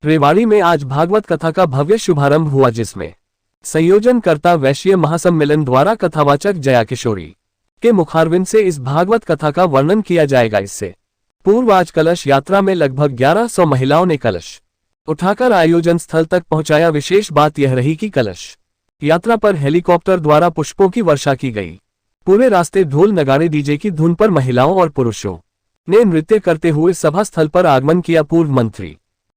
रेवाड़ी में आज भागवत कथा का भव्य शुभारंभ हुआ, जिसमें संयोजनकर्ता वैश्य महासम्मेलन द्वारा कथावाचक जया किशोरी के मुखारविंद से इस भागवत कथा का वर्णन किया जाएगा। इससे पूर्व आज कलश यात्रा में लगभग 1100 महिलाओं ने कलश उठाकर आयोजन स्थल तक पहुंचाया। विशेष बात यह रही कि कलश यात्रा पर हेलीकॉप्टर द्वारा पुष्पों की वर्षा की गई। पूरे रास्ते ढोल नगाड़े डीजे की धुन पर महिलाओं और पुरुषों ने नृत्य करते हुए सभा स्थल पर आगमन किया। पूर्व मंत्री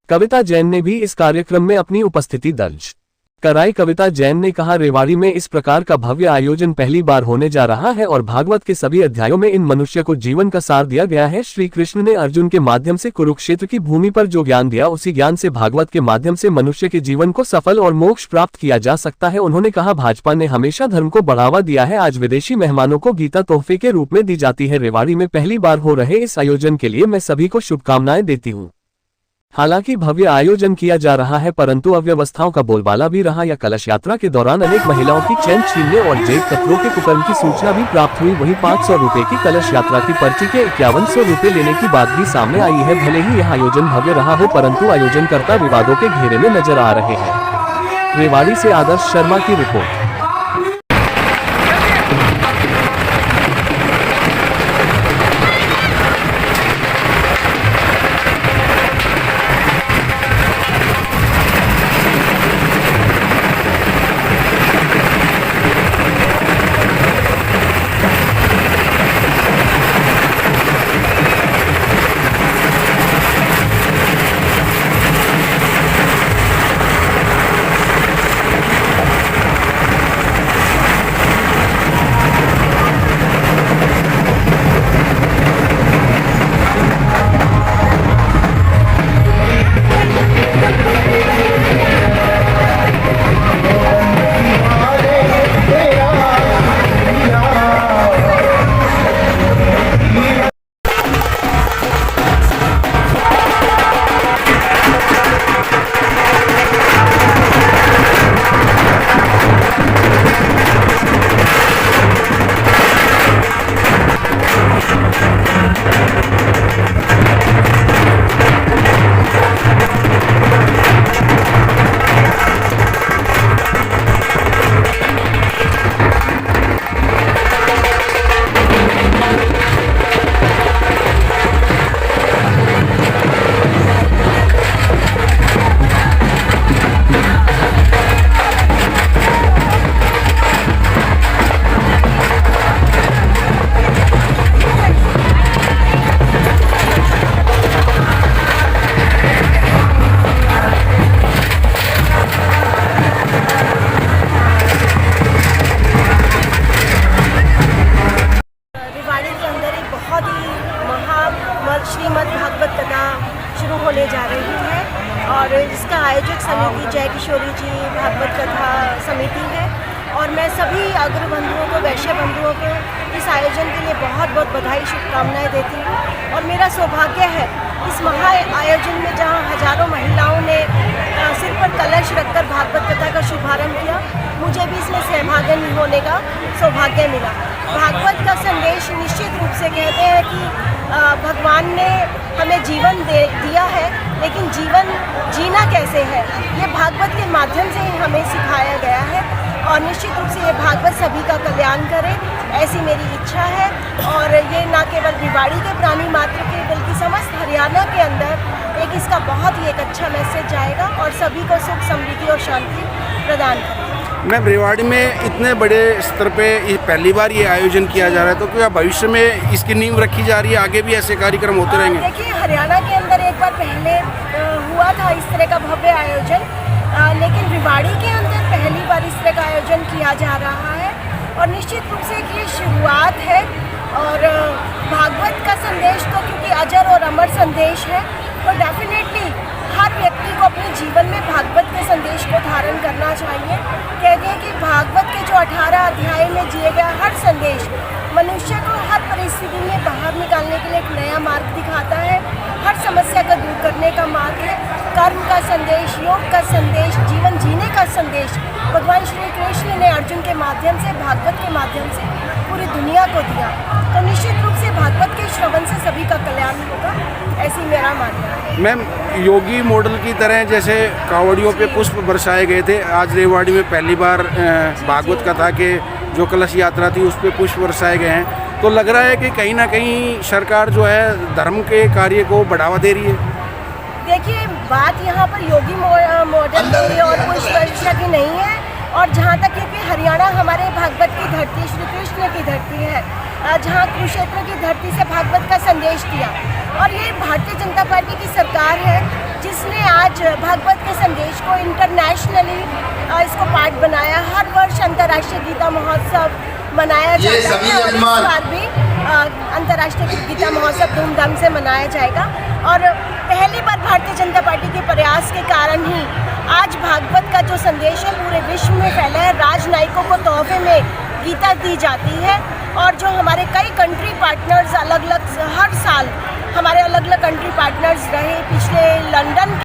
कविता जैन ने भी इस कार्यक्रम में अपनी उपस्थिति दर्ज कराई। कविता जैन ने कहा, रेवाड़ी में इस प्रकार का भव्य आयोजन पहली बार होने जा रहा है और भागवत के सभी अध्यायों में इन मनुष्य को जीवन का सार दिया गया है। श्री कृष्ण ने अर्जुन के माध्यम से कुरुक्षेत्र की भूमि पर जो ज्ञान दिया, उसी ज्ञान से भागवत के माध्यम से मनुष्य के जीवन को सफल और मोक्ष प्राप्त किया जा सकता है। उन्होंने कहा, भाजपा ने हमेशा धर्म को बढ़ावा दिया है। आज विदेशी मेहमानों को गीता तोहफे के रूप में दी जाती है। रेवाड़ी में पहली बार हो रहे इस आयोजन के लिए मैं सभी को शुभकामनाएं देती हूँ। हालांकि भव्य आयोजन किया जा रहा है, परंतु अव्यवस्थाओं का बोलबाला भी रहा। या कलश यात्रा के दौरान अनेक महिलाओं की चैन छीनने और जेब कतरों के कुकर्म की सूचना भी प्राप्त हुई। वहीं 500 रुपए की कलश यात्रा की पर्ची के 5100 रुपए लेने की बात भी सामने आई है। भले ही यह आयोजन भव्य रहा हो, परंतु आयोजनकर्ता विवादों के घेरे में नजर आ रहे हैं। रेवाड़ी से आदर्श शर्मा की रिपोर्ट। श्रीमद् भागवत कथा शुरू होने जा रही है और इसका आयोजक समिति जय किशोरी जी भागवत कथा समिति है। और मैं सभी अग्र बंधुओं को, वैश्य बंधुओं को इस आयोजन के लिए बहुत बहुत बधाई, शुभकामनाएं देती हूँ। और मेरा सौभाग्य है इस महा आयोजन में जहाँ हजारों महिलाओं ने सिर पर कलश रखकर भागवत कथा का शुभारंभ किया, मुझे भी इसमें सहभागी होने का सौभाग्य मिला। भागवत का संदेश निश्चित रूप से कहते हैं कि भगवान ने हमें जीवन दिया है, लेकिन जीवन जीना कैसे है ये भागवत के माध्यम से ही हमें सिखाया गया है। और निश्चित रूप से ये भागवत सभी का कल्याण करे, ऐसी मेरी इच्छा है। और ये न केवल रेवाड़ी के प्राणी मात्र के, बल्कि समस्त हरियाणा के अंदर एक इसका बहुत ही एक अच्छा मैसेज जाएगा और सभी को सुख, समृद्धि और शांति प्रदान करेगा। मैम, रेवाड़ी में इतने बड़े स्तर पे ये पहली बार ये आयोजन किया जा रहा है, तो क्या भविष्य में इसकी नींव रखी जा रही है, आगे भी ऐसे कार्यक्रम होते रहेंगे? देखिए, हरियाणा के अंदर एक बार पहले हुआ था इस तरह का भव्य आयोजन, लेकिन रेवाड़ी के अंदर पहली बार इस तरह का आयोजन किया जा रहा है। और निश्चित रूप से ये शुरुआत है। और भागवत का संदेश तो क्योंकि अजर और अमर संदेश है, तो डेफिनेटली हर व्यक्ति को अपने जीवन में भागवत के संदेश को धारण करना चाहिए। कहते हैं कि भागवत के जो 18 अध्याय में दिए गया हर संदेश मनुष्य को हर परिस्थिति में बाहर निकालने के लिए एक नया मार्ग दिखाता है, हर समस्या को दूर करने का मार्ग है। कर्म का संदेश, योग का संदेश, जीवन जीने का संदेश भगवान श्री कृष्ण ने अर्जुन के माध्यम से, भागवत के माध्यम से पूरी दुनिया को दिया, तो निश्चित रूप से भागवत के श्रवण से सभी का कल्याण होगा, ऐसी मेरा मानना है। मैम, योगी मॉडल की तरह जैसे कांवड़ियों पे पुष्प बरसाए गए थे, आज रेवाड़ी में पहली बार भागवत कथा के जो कलश यात्रा थी उस पर पुष्प बरसाए गए हैं, तो लग रहा है कि कहीं ना कहीं सरकार जो है धर्म के कार्य को बढ़ावा दे रही है। देखिए, बात यहाँ पर योगी मॉडल की और पुष्प वर्षा की नहीं है, और जहाँ तक है कि हरियाणा हमारे भागवत की धरती, श्री कृष्ण की धरती है, जहाँ कुरुक्षेत्र की धरती से भागवत का संदेश दिया, और ये भारतीय जनता पार्टी की सरकार है जिसने आज भागवत के संदेश को इंटरनेशनली इसको पार्ट बनाया। हर वर्ष अंतर्राष्ट्रीय गीता महोत्सव मनाया जाता है, और इस बार भी अंतर्राष्ट्रीय गीता महोत्सव धूमधाम से मनाया जाएगा, और पहली बार भारतीय जनता पार्टी के प्रयास के कारण ही आज भागवत का जो संदेश है पूरे विश्व में फैला है। राजनयिकों को तोहफे में गीता दी जाती है, और जो हमारे कई कंट्री पार्टनर्स अलग अलग हर साल हमारे अलग अलग कंट्री पार्टनर्स रहे, पिछले लंदन